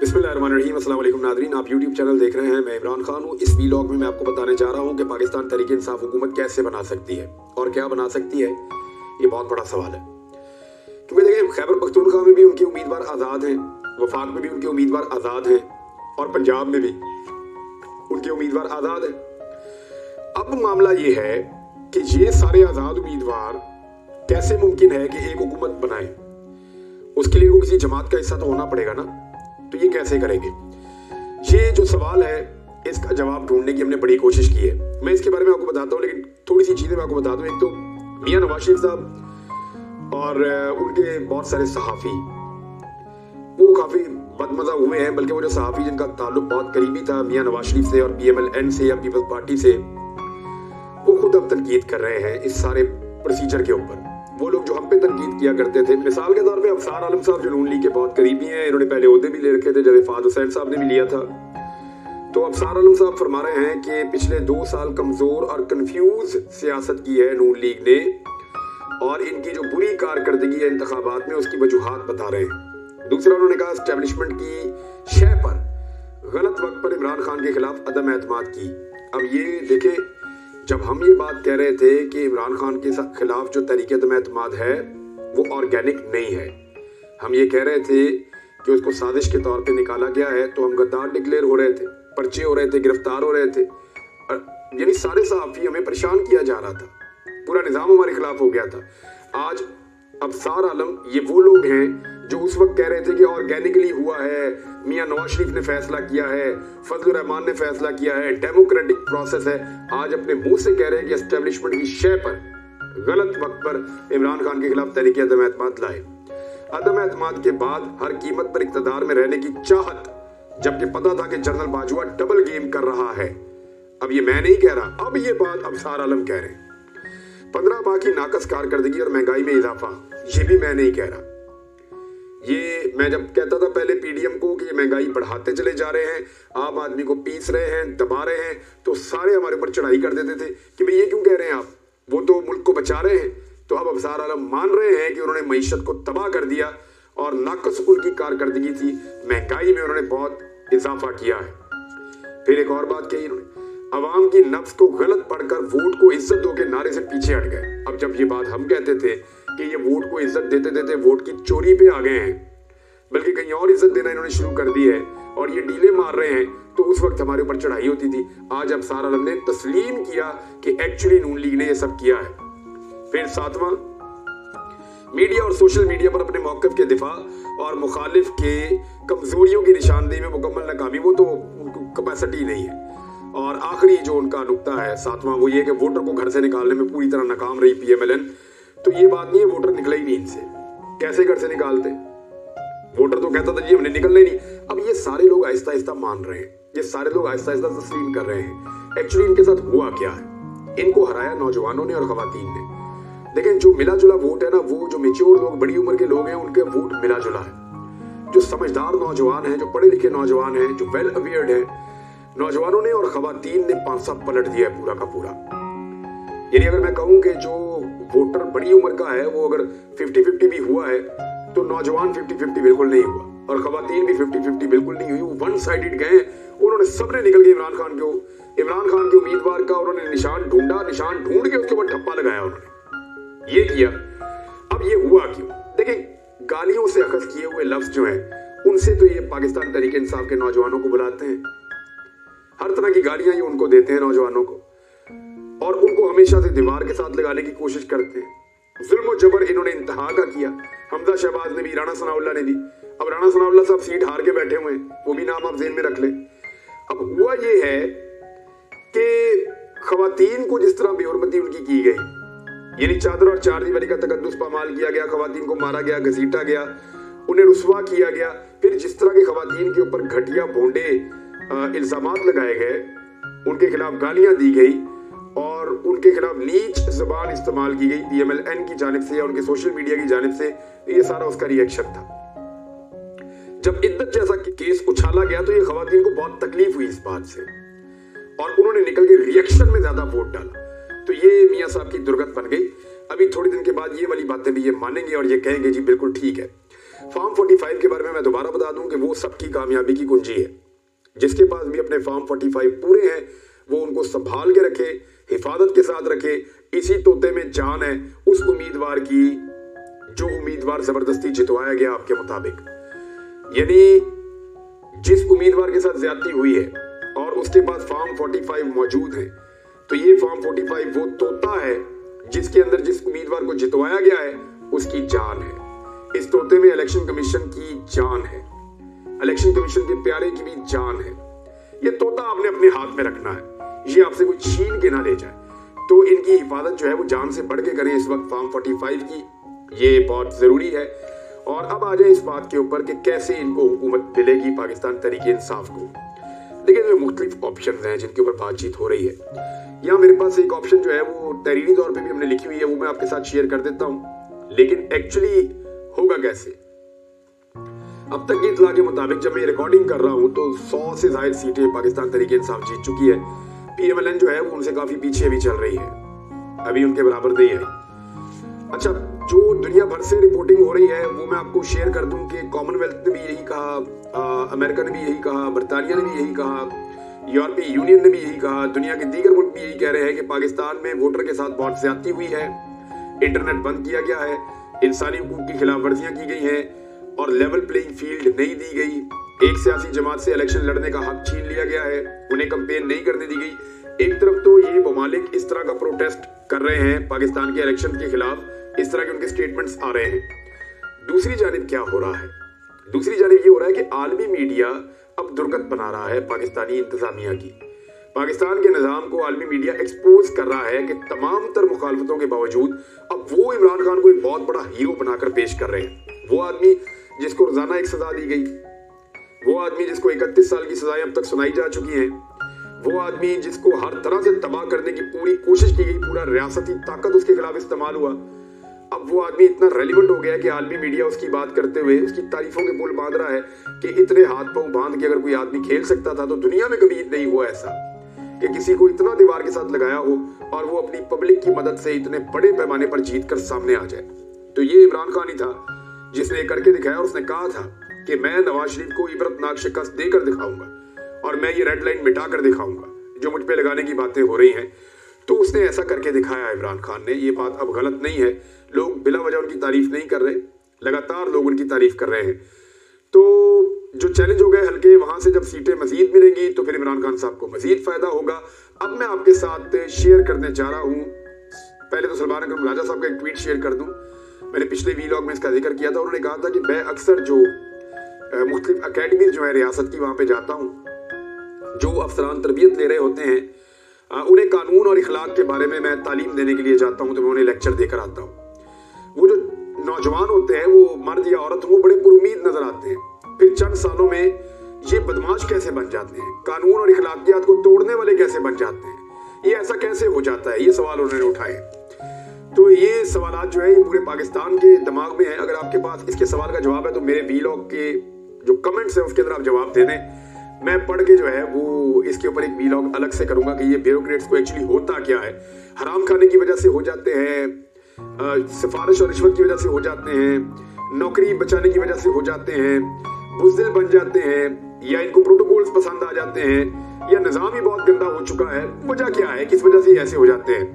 बिस्मिल्लाहिर्रहमानिर्रहीम। अस्सलाम वालेकुम नाज़रीन, आप यूट्यूब चैनल देख रहे हैं। मैं इमरान खान हूँ। इस वीलॉग में मैं आपको बताने जा रहा हूँ कि पाकिस्तान तहरीक इंसाफ हुकूमत कैसे बना सकती है और क्या बना सकती है। ये बहुत बड़ा सवाल है, क्योंकि देखिए खैबर पख्तूनख्वा में भी उनके उम्मीदवार आज़ाद हैं, वफाक में भी उनके उम्मीदवार आज़ाद हैं और पंजाब में भी उनके उम्मीदवार आज़ाद हैं। अब मामला ये है कि ये सारे आज़ाद उम्मीदवार कैसे मुमकिन है कि एक हुकूमत बनाए। उसके लिए वो किसी जमात का हिस्सा तो होना पड़ेगा ना, तो ये कैसे करेंगे? ये जो सवाल है इसका जवाब ढूंढने की हमने बड़ी कोशिश की है। मैं इसके बारे में आपको बताता हूँ, लेकिन थोड़ी सी चीज़ें मैं आपको बता दूँ। एक तो मियां नवाज शरीफ साहब और उनके बहुत सारे सहाफ़ी वो काफ़ी बदमज़ा हुए हैं, बल्कि वो जो सहाफ़ी जिनका ताल्लुक बहुत करीबी था मियां नवाज शरीफ से और PMLN से या पीपल्स पार्टी से, वो खुद अब तनकीद कर रहे हैं इस सारे प्रोसीजर के ऊपर। वो लोग जो हम पे तनकीद किया करते थे, मिसाल के तौर पे अफसार आलम साहब जो नून लीग के बहुत करीबी हैं, इन्होंने पहले ओहदे भी ले रखे थे, जैसे फाद हुसैन साहब ने भी लिया था। तो अफसार आलम साहब फरमा रहे हैं कि पिछले 2 साल कमजोर और कंफ्यूज सियासत की है नून लीग ने, और इनकी जो बुरी कारकर्दगी है इंतखाबात में उसकी वजूहात बता रहे हैं। दूसरा, उन्होंने कहा एस्टेब्लिशमेंट की शय पर गलत वक्त पर इमरान खान के खिलाफ अदम एतमाद की। अब ये देखें, जब हम ये बात कह रहे थे कि इमरान खान के खिलाफ जो तहरीक अदम एतमाद है वो ऑर्गेनिक नहीं है, हम ये कह रहे थे कि उसको साजिश के तौर पे निकाला गया है, तो हम गद्दार डिक्लेयर हो रहे थे, पर्चे हो रहे थे, गिरफ्तार हो रहे थे, यानी सारे सहाफ़ी हमें परेशान किया जा रहा था, पूरा निज़ाम हमारे खिलाफ हो गया था। आज अफसार आलम ये वो लोग हैं जो उस वक्त कह रहे थे कि ऑर्गेनिकली हुआ है, मियां नवाज शरीफ ने फैसला किया है, फजलुर रहमान ने फैसला किया है, डेमोक्रेटिक प्रोसेस है। आज अपने मुंह से कह रहे हैं कि एस्टेब्लिशमेंट की शय पर गलत वक्त पर इमरान खान के खिलाफ तहरीक अदम एतमाद लाए। अदम एतमाद के बाद हर कीमत पर इक़्तिदार में रहने की चाहत, जबकि पता था कि जनरल बाजवा डबल गेम कर रहा है। अब ये मैं नहीं कह रहा, अब ये बात अफसार आलम कह रहे हैं। 15 माह की नाकस कारकर्दगी और महंगाई में इजाफा, ये भी मैं नहीं कह रहा। ये मैं जब कहता था पहले PDM को कि ये महंगाई बढ़ाते चले जा रहे हैं, आम आदमी को पीस रहे हैं, दबा रहे हैं, तो सारे हमारे ऊपर चढ़ाई कर देते थे कि भाई ये क्यों कह रहे हैं आप, वो तो मुल्क को बचा रहे हैं। तो अब अफसार आलम मान रहे हैं कि उन्होंने मईशत को तबाह कर दिया और नाकस उनकी कारकर्दगी थी, महंगाई में उन्होंने बहुत इजाफा किया है। फिर एक और बात कही उन्होंने, अवाम की नफ्स को गलत पढ़कर वोट को इज्जत दो के नारे से पीछे हट गए। अब जब ये बात हम कहते थे कि ये वोट को इज्जत देते देते वोट की चोरी पे आ गए हैं, बल्कि कहीं और इज्जत देना इन्होंने शुरू कर दी है और ये डीले मार रहे हैं, तो उस वक्त हमारे ऊपर चढ़ाई होती थी। आज अब अफसार आलम ने तस्लीम किया कि एक्चुअली नून लीग ने ये सब किया है। फिर 7वां, मीडिया और सोशल मीडिया पर अपने मौक़िफ़ के दिफा और मुखालिफ के कमजोरियों की निशानदेही में मुकम्मल नाकामी, वो तो उनको कैपेसिटी नहीं है। और आखिरी जो उनका नुक्ता है 7वां, वो ये कि वोटर को घर से निकालने में पूरी तरह नाकाम रही PMLN। तो ये बात नहीं है, वोटर निकला ही नहीं इनसे, कैसे घर से निकालते? वोटर तो कहता था जी हमने निकलना ही नहीं। अब ये सारे लोग आहिस्ता आहिस्ता मान रहे हैं, ये सारे लोग आहिस्ता आहिस्ता तस्लीम कर रहे हैं। एक्चुअली इनके साथ हुआ क्या है, इनको हराया नौजवानों ने और खवातीन ने। लेकिन जो मिला जुला वोट है ना, वो जो मेच्योर लोग, बड़ी उम्र के लोग हैं, उनके वोट मिला जुला है। जो समझदार नौजवान हैं, जो पढ़े लिखे नौजवान हैं, जो वेल अवेयर्ड है, नौजवानों ने और खवातीन ने पांसा पलट दिया है पूरा का पूरा। यानी अगर मैं कहूं कि जो वोटर बड़ी उम्र का है वो अगर 50-50 भी हुआ है, तो नौजवान 50-50 बिल्कुल नहीं हुआ और खवातीन भी 50-50 बिल्कुल नहीं हुई। वो वन साइडेड गए, उन्होंने सबने निकल के इमरान खान के उम्मीदवार का उन्होंने निशान ढूंढा, निशान ढूंढ के उसके ऊपर ठप्पा लगाया उन्होंने, ये किया। अब ये हुआ क्यों? देखिए, गालियों से अखज़ किए हुए लफ्ज जो हैं, उनसे तो ये पाकिस्तान तहरीक इंसाफ के नौजवानों को बुलाते हैं, हर तरह की गालियां ये उनको देते हैं नौजवानों को, और उनको हमेशा से दीवार के साथ लगाने की कोशिश करते हैं। जुल्म और जबर इन्होंने इंतहा का किया, हमजा शहबाज ने भी, राणा सनाउल्लाह ने भी। अब राणा सनाउल्लाह साहब सीट हार के बैठे हुए हैं, वो भी नाम आप ज़हन में रख लें। अब हुआ ये है कि खवातीन को जिस तरह बेहुरमती उनकी की गई, यानी चादर और चार दीवारी का तकद्दुस पामाल किया गया, खवातीन को मारा गया, घसीटा गया, उन्हें रुस्वा किया गया। फिर जिस तरह के खवातीन के ऊपर घटिया भोंडे इल्जामात लगाए गए, उनके खिलाफ गालियां दी गई और उनके खिलाफ नीच ज़बान इस्तेमाल की गई PMLN की जानिब से या उनके सोशल मीडिया की जानिब से, ये सारा उसका रिएक्शन था। जब इद्दत जैसा केस उछाला गया तो ये खवातीन को बहुत तकलीफ हुई इस बात से और उन्होंने निकल के रिएक्शन में ज्यादा वोट डाला, तो ये मियां साहब की दुर्गत बन गई। अभी थोड़ी दिन के बाद ये वाली बातें भी ये मानेंगे और ये कहेंगे जी बिल्कुल ठीक है। फॉर्म 45 के बारे में मैं दोबारा बता दूं कि वो सबकी कामयाबी की कुंजी है। जिसके पास भी अपने फॉर्म 45 पूरे हैं वो उनको संभाल के रखे, हिफाजत के साथ रखे। इसी तोते में जान है उस उम्मीदवार की जो उम्मीदवार जबरदस्ती जितवाया गया आपके मुताबिक, यानी जिस उम्मीदवार के साथ ज्यादती हुई है और उसके पास फॉर्म 45 मौजूद है, तो ये फॉर्म 45 वो तोता है जिसके अंदर जिस उम्मीदवार को जितवाया गया है उसकी जान है। इस तोते में इलेक्शन कमीशन की जान है, इलेक्शन कमीशन के प्यारे की भी जान है। ये तोता आपने अपने हाथ में रखना है, ये आपसे कोई छीन के ना ले जाए। तो इनकी हिफाजत जो है वो जान से बढ़ के करें इस वक्त फॉर्म 45 की, ये बहुत जरूरी है। और अब आ जाए इस बात के ऊपर कि कैसे इनको हुकूमत मिलेगी पाकिस्तान तहरीक इंसाफ को। देखिए जो मुख्तलिफ ऑप्शन हैं जिनके ऊपर बातचीत हो रही है, यहाँ मेरे पास एक ऑप्शन जो है वो तहरीरी तौर पे भी हमने लिखी हुई है, वो मैं आपके साथ शेयर कर देता हूँ। लेकिन एक्चुअली होगा कैसे, अब तक की इतला के मुताबिक जब मैं रिकॉर्डिंग कर रहा हूँ तो 100 से ज्यादा सीटें पाकिस्तान तहरीक इंसाफ जीत चुकी है। PMLN जो है वो उनसे काफी पीछे भी चल रही है, अभी उनके बराबर नहीं आई। अच्छा, जो दुनिया भर से रिपोर्टिंग हो रही है वो मैं आपको शेयर कर दूं कि कॉमनवेल्थ ने भी यही कहा, अमेरिका ने भी यही कहा, बरतानिया ने भी यही कहा, यूरोपीय यूनियन ने भी यही कहा, दुनिया के दीगर मुल्क भी यही कह रहे हैं कि पाकिस्तान में वोटर के साथ बहुत ज्यादती हुई है, इंटरनेट बंद किया गया है, इंसानी हुकूक की खिलाफ वर्जियां की गई हैं और लेवल प्लेइंग फील्ड नहीं दी गई। एक सियासी जमात से इलेक्शन लड़ने का हक छीन लिया गया है, उन्हें कंपेन नहीं करने दी गई। एक तरफ तो ये ममालिक इस तरह का प्रोटेस्ट कर रहे हैं पाकिस्तान के इलेक्शन के खिलाफ, इस तरह के उनके स्टेटमेंट्स आ रहे हैं। दूसरी जानिब क्या हो रहा है, दूसरी जानिब ये हो रहा है कि आलमी मीडिया अब दुर्गत बना रहा है पाकिस्तानी इंतजामिया की। पाकिस्तान के निजाम को आलमी मीडिया एक्सपोज कर रहा है कि तमाम तर मुखालफतों के बावजूद अब वो इमरान खान को एक बहुत बड़ा हीरो बनाकर पेश कर रहे हैं। वो आदमी जिसको रोजाना एक सजा दी गई, वो आदमी जिसको 31 साल की सजाएं अब तक सुनाई जा चुकी हैं, वो आदमी जिसको हर तरह से तबाह करने की पूरी कोशिश की गई, पूरा रियासती ताकत उसके खिलाफ इस्तेमाल हुआ, अब वो आदमी इतना रेलिवेंट हो गया है कि आलमी मीडिया उसकी बात करते हुए उसकी तारीफों के पुल बांध रहा है कि इतने हाथ पांव बांध के अगर कोई आदमी खेल सकता था तो दुनिया में कभी नहीं हुआ ऐसा कि किसी को इतना दीवार के साथ लगाया हो और वो अपनी पब्लिक की मदद से इतने बड़े पैमाने पर जीत कर सामने आ जाए। तो ये इमरान खान ही था जिसने करके दिखाया और उसने कहा था कि मैं नवाज शरीफ को इबरतनाक शिकस्त देकर दिखाऊंगा और मैं ये रेड लाइन मिटा कर दिखाऊंगा जो मुझ पे लगाने की बातें हो रही हैं। तो उसने ऐसा करके दिखाया इमरान खान ने। ये बात अब गलत नहीं है, लोग बिला वजह उनकी तारीफ नहीं कर रहे, लगातार लोग उनकी तारीफ कर रहे हैं। तो जो चैलेंज हो गए हल्के, वहां से जब सीटें मजीद मिलेंगी तो फिर इमरान खान साहब को मजीद फायदा होगा। अब मैं आपके साथ शेयर करने जा रहा हूं, पहले तो सलमान अकरम राजा साहब का एक ट्वीट शेयर कर दूं। मैंने पिछले वीलॉग में इसका जिक्र किया था, उन्होंने कहा था कि मैं अक्सर जो मुख्तलिफ अकेडमीज जो है रियासत की वहां पे जाता हूँ, जो अफसरान तरबियत ले रहे होते हैं उन्हें कानून और इखलाक के बारे में मैं तालीम देने के लिए जाता हूँ, तो मैं उन्हें लेक्चर देकर आता हूँ। वो जो नौजवान होते हैं, वो मर्द या औरत, वो बड़े पुरुमीद नजर आते हैं, फिर चंद सालों में ये बदमाश कैसे बन जाते हैं, कानून और इखलाकियात को तोड़ने वाले कैसे बन जाते हैं, ये ऐसा कैसे हो जाता है, ये सवाल उन्होंने उठाए। तो ये सवाल जो है ये पूरे पाकिस्तान के दिमाग में है। अगर आपके पास इसके सवाल का जवाब है तो मेरे वीलॉग के जो कमेंट्स हैं उसके अंदर आप जवाब दे दें, मैं पढ़ के जो है वो इसके ऊपर एक वीलॉग अलग से करूंगा कि ये ब्यूरोक्रेट्स को एक्चुअली होता क्या है। हराम खाने की वजह से हो जाते हैं, सिफारिश और रिश्वत की वजह से हो जाते हैं, नौकरी बचाने की वजह से हो जाते हैं, बुज़दिल बन जाते हैं, या इनको प्रोटोकॉल्स पसंद आ जाते हैं, या निज़ाम ही बहुत गंदा हो चुका है। वजह क्या है, किस वजह से ऐसे हो जाते हैं।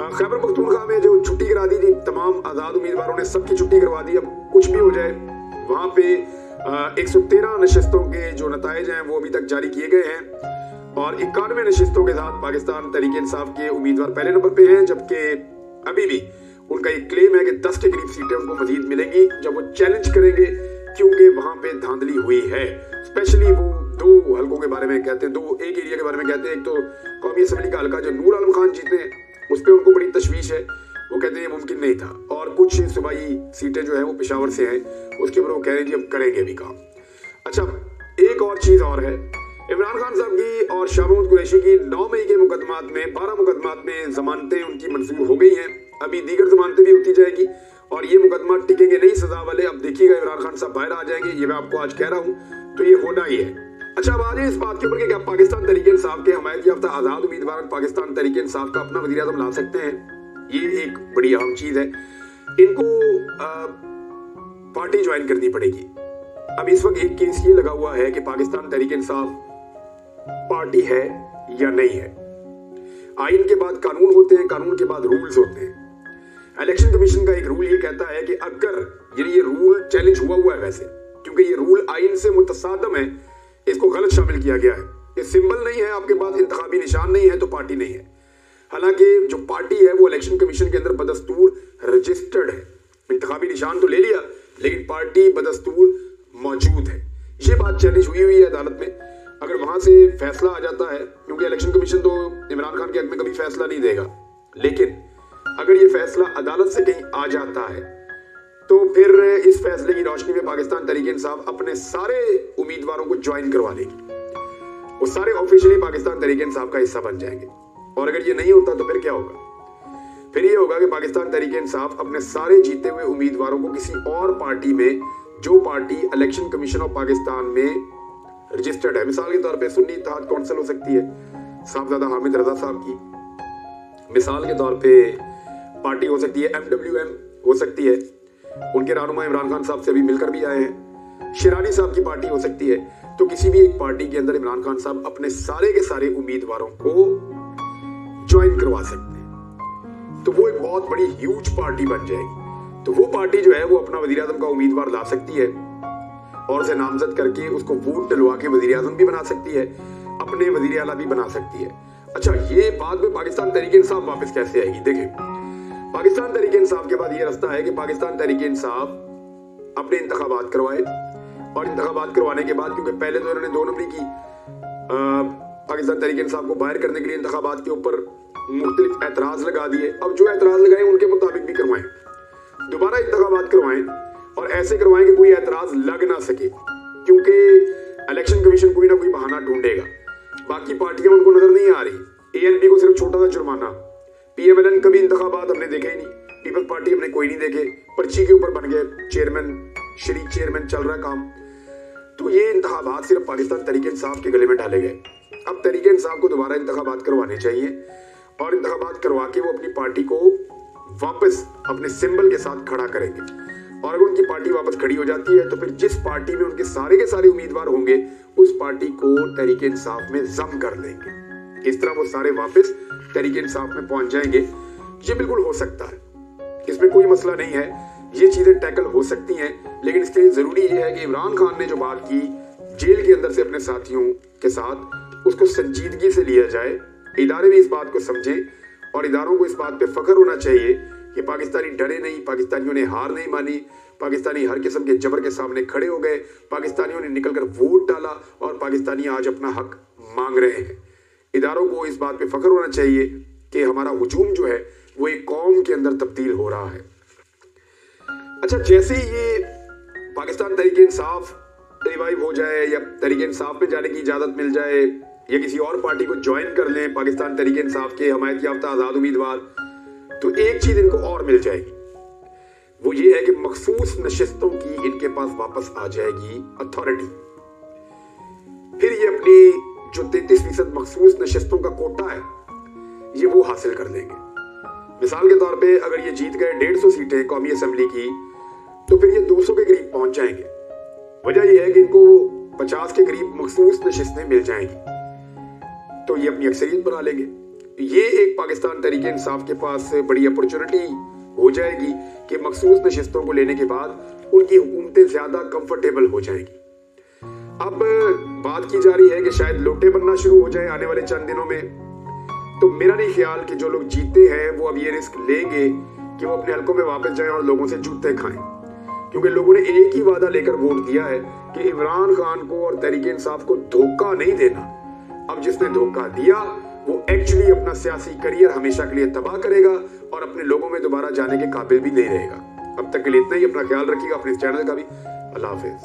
खैबर पख्तूनख्वा में जो छुट्टी करा दी थी तमाम आज़ाद उम्मीदवारों ने, सबकी छुट्टी करवा दी। अब कुछ भी हो जाए, वहां पे 113 नशिस्तों के जो नताइज हैं वो अभी तक जारी किए गए हैं और 91 नशिस्तों के साथ पाकिस्तान तहरीक इंसाफ के उम्मीदवार पहले नंबर पे हैं, जबकि अभी भी उनका एक क्लेम है कि 10 के करीब सीटें उनको मजीद मिलेंगी जब वो चैलेंज करेंगे, क्योंकि वहां पे धांधली हुई है। स्पेशली वो दो हलकों के बारे में कहते हैं, एक एरिया के बारे में कहते हैं। एक तो कौमी असम्बली का हल्का जो नूर आलम खान जीते हैं उस पर उनको बड़ी तशवीश है, वो कहते हैं मुमकिन नहीं था। और कुछ सूबाई सीटें जो है वो पेशावर से हैं, उसके ऊपर वो कह रहे हैं जी अब करेंगे भी काम। अच्छा, एक और चीज और है, इमरान खान साहब की और शाह महमूद कुरैशी की 9 मई के मुकदमात में 12 मुकदमात में जमानतें उनकी मंजूर हो गई हैं। अभी दीगर जमानतें भी होती जाएगी और ये मुकदमा टिकेंगे नहीं सजा वाले। अब देखिएगा इमरान खान साहब बाहर आ जाएंगे, ये मैं आपको आज कह रहा हूँ, तो ये होना ही है। अच्छा, अब आ जाए इस बात के ऊपर कि क्या पाकिस्तान तहरीक इंसाफ के हमायत याफ्ता आजाद उम्मीदवार पाकिस्तान तहरीक इंसाफ का अपना वज़ीर आज़म ला सकते हैं। ये एक बड़ी अहम चीज है। इनको पार्टी ज्वाइन करनी पड़ेगी। अब इस वक्त एक केस ये लगा हुआ है कि पाकिस्तान तहरीक इंसाफ पार्टी है या नहीं है। आइन के बाद कानून होते हैं, कानून के बाद रूल्स होते हैं। इलेक्शन कमीशन का एक रूल ये कहता है कि अगर ये रूल चैलेंज हुआ है वैसे, क्योंकि ये रूल आइन से मुतसादम है, इसको गलत शामिल किया गया है। ये सिंबल नहीं है, आपके पास इंतखाबी निशान नहीं है तो पार्टी नहीं है। हालांकि जो पार्टी है वो इलेक्शन कमीशन के अंदर बदस्तूर रजिस्टर्ड है। इंतखाबी निशान तो ले लिया लेकिन पार्टी बदस्तूर मौजूद है। ये बात चैलेंज हुई है अदालत में। अगर वहां से फैसला आ जाता है, क्योंकि इलेक्शन कमीशन तो इमरान खान के हक में कभी फैसला नहीं देगा, लेकिन अगर ये फैसला अदालत से कहीं आ जाता है तो फिर इस फैसले की रोशनी में पाकिस्तान तहरीक इंसाफ अपने सारे उम्मीदवारों को ज्वाइन करवा लेगी। वो सारे ऑफिशियली पाकिस्तान तहरीक इंसाफ का हिस्सा बन जाएंगे। और अगर ये नहीं होता तो फिर क्या होगा? फिर ये होगा कि पाकिस्तान तहरीक इंसाफ अपने सारे जीते हुए उम्मीदवारों को किसी और पार्टी में, जो party election commission of Pakistan में रजिस्टर्ड है, मिसाल के तौर पे सुन्नी इत्तेहाद कौंसिल हो सकती है साहबजादा हामिद रजा साहब की, मिसाल के तौर पे पार्टी हो सकती है MWM हो सकती है, उनके रहनुमा इमरान खान साहब से अभी मिलकर भी आए हैं, शिरानी साहब की पार्टी हो सकती है। तो किसी भी एक पार्टी के अंदर इमरान खान साहब अपने सारे के सारे उम्मीदवारों को ज्वाइन करवा सकते हैं। तो वो एक बहुत बड़ी ह्यूज पार्टी बन जाएगी। तो वो पार्टी जो है वो अपना वजीर आजम का उम्मीदवार ला सकती है और उसे नामजद करके उसको वोट दिलवा के वजीर आजम भी बना सकती है, अपने वजीर आला भी बना सकती है। अच्छा, ये बाद में पाकिस्तान तहरीक इंसाफ वापस कैसे आएगी? देखें, पाकिस्तान तहरीक इंसाफ के बाद ये रास्ता है कि पाकिस्तान तहरीक इंसाफ अपने इंतखाबात करवाए, और इंतखाबात करवाने के बाद, क्योंकि पहले तो इन्होंने 2 नंबरी की पाकिस्तान तहरीक इंसाफ को बाहर करने के लिए इंतखाबात के ऊपर मुख्तलिफ एतराज लगा दिए, अब जो एतराज लगाए उनके मुताबिक भी करवाएं, दोबारा इंतखाबात करवाएं और ऐसे करवाएं कि कोई एतराज लग ना सके, क्योंकि इलेक्शन कमीशन कोई ना कोई बहाना ढूंढेगा। बाकी पार्टियां उनको नजर नहीं आ रही। ANP को सिर्फ छोटा सा जुर्माना, PMLN कभी इंतखाबात हमने देखे ही नहीं, पीपल्स पार्टी हमने कोई नहीं देखे, पर्ची के ऊपर बन गए चेयरमैन, शरीक चेयरमैन, चल रहा काम। तो ये इंतखाबात सिर्फ पाकिस्तान तहरीक इंसाफ के गले में डाले गए। अब तहरीक इंसाफ को दोबारा इंतखाबात करवाने चाहिए और इंतखाबात करवा के वो अपनी पार्टी को वापस अपने सिंबल के साथ खड़ा करेंगे। और अगर उनकी पार्टी वापस खड़ी हो जाती है तो फिर जिस पार्टी में उनके सारे के सारे उम्मीदवार होंगे उस पार्टी को तहरीक इंसाफ में जम कर लेंगे। इस तरह वो सारे वापस तहरीक इंसाफ में पहुंच जाएंगे। ये बिल्कुल हो सकता है, इसमें कोई मसला नहीं है, ये चीजें टैकल हो सकती हैं। लेकिन इसके लिए जरूरी ये है कि इमरान खान ने जो बात की जेल के अंदर से अपने साथियों के साथ, उसको संजीदगी से लिया जाए। इदारे भी इस बात को समझें और इदारों को इस बात पे फख्र होना चाहिए कि पाकिस्तानी डरे नहीं, पाकिस्तानियों ने हार नहीं मानी, पाकिस्तानी हर किस्म के जबर के सामने खड़े हो गए, पाकिस्तानियों ने निकलकर वोट डाला और पाकिस्तानी आज अपना हक मांग रहे हैं। इदारों को इस बात पे फख्र होना चाहिए कि हमारा हुजूम जो है वो एक कौम के अंदर तब्दील हो रहा है। अच्छा, जैसे ही ये पाकिस्तान तहरीक इंसाफ रिवाइव हो जाए या तहरीक इंसाफ में जाने की इजाजत मिल जाए या किसी और पार्टी को ज्वाइन कर लें पाकिस्तान तहरीक इंसाफ के हमायत याफ्ता आजाद उम्मीदवार, तो एक चीज इनको और मिल जाएगी, वो ये है कि मखसूस नशिस्तों की इनके पास वापस आ जाएगी अथॉरिटी। फिर ये अपनी जो 33% मखसूस नशिस्तों का कोटा है ये वो हासिल कर लेंगे। मिसाल के तौर पे अगर ये जीत गए 150 सीटें कौमी असेंबली की, तो फिर ये 200 के करीब पहुंच जाएंगे। वजह यह है कि इनको 50 के करीब मखसूस नशिस्तें मिल जाएंगी, तो ये अपनी अक्सरियत बना लेंगे। ये एक पाकिस्तान तहरीक इंसाफ के पास बड़ी अपॉर्चुनिटी हो जाएगी कि मखसूस नशिस्तों को लेने के बाद उनकी हुकूमतें ज्यादा कंफर्टेबल हो जाएंगी। अब बात की जा रही है कि शायद लोटे बनना शुरू हो जाए आने वाले चंद दिनों में। तो मेरा नहीं ख्याल कि जो लोग जीते हैं वो अब ये रिस्क लेंगे कि वो अपने हलकों में वापस जाएं और लोगों से जूते खाएं, क्योंकि लोगों ने एक ही वादा लेकर वोट दिया है कि इमरान खान को और तहरीक इंसाफ को धोखा नहीं देना। अब जिसने धोखा दिया वो एक्चुअली अपना सियासी करियर हमेशा के लिए तबाह करेगा और अपने लोगों में दोबारा जाने के काबिल भी नहीं रहेगा। अब तक के लिए इतना ही। अपना ख्याल रखिएगा, अपने इस चैनल का भी। अल्लाह हाफिज।